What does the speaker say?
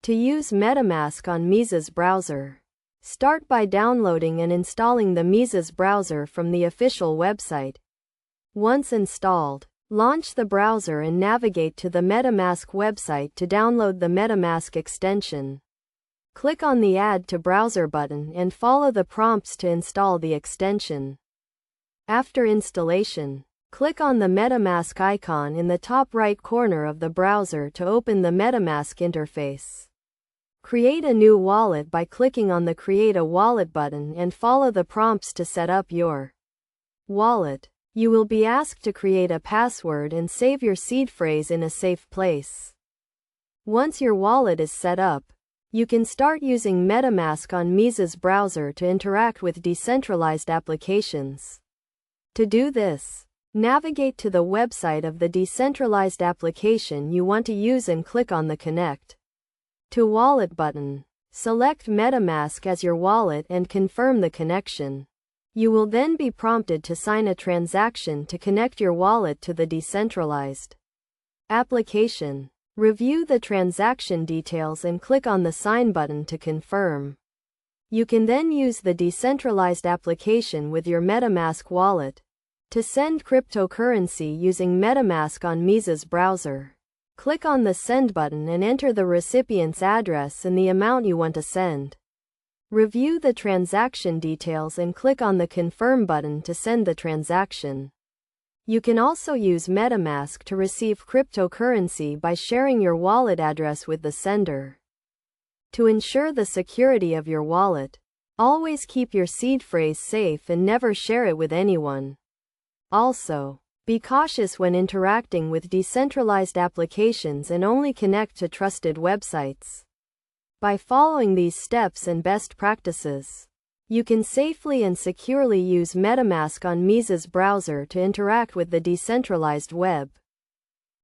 To use Metamask on Mises browser, start by downloading and installing the Mises browser from the official website. Once installed, launch the browser and navigate to the Metamask website to download the Metamask extension. Click on the Add to Browser button and follow the prompts to install the extension. After installation, click on the Metamask icon in the top right corner of the browser to open the Metamask interface. Create a new wallet by clicking on the Create a Wallet button and follow the prompts to set up your wallet. You will be asked to create a password and save your seed phrase in a safe place. Once your wallet is set up, you can start using Metamask on Mises browser to interact with decentralized applications. To do this, navigate to the website of the decentralized application you want to use and click on the Connect to Wallet button. Select Metamask as your wallet and confirm the connection. You will then be prompted to sign a transaction to connect your wallet to the decentralized application. Review the transaction details and click on the Sign button to confirm. You can then use the decentralized application with your Metamask wallet to send cryptocurrency using Metamask on Mises browser. Click on the Send button and enter the recipient's address and the amount you want to send. Review the transaction details and click on the Confirm button to send the transaction. You can also use Metamask to receive cryptocurrency by sharing your wallet address with the sender. To ensure the security of your wallet, always keep your seed phrase safe and never share it with anyone. Also, be cautious when interacting with decentralized applications and only connect to trusted websites. By following these steps and best practices, you can safely and securely use Metamask on Mises browser to interact with the decentralized web.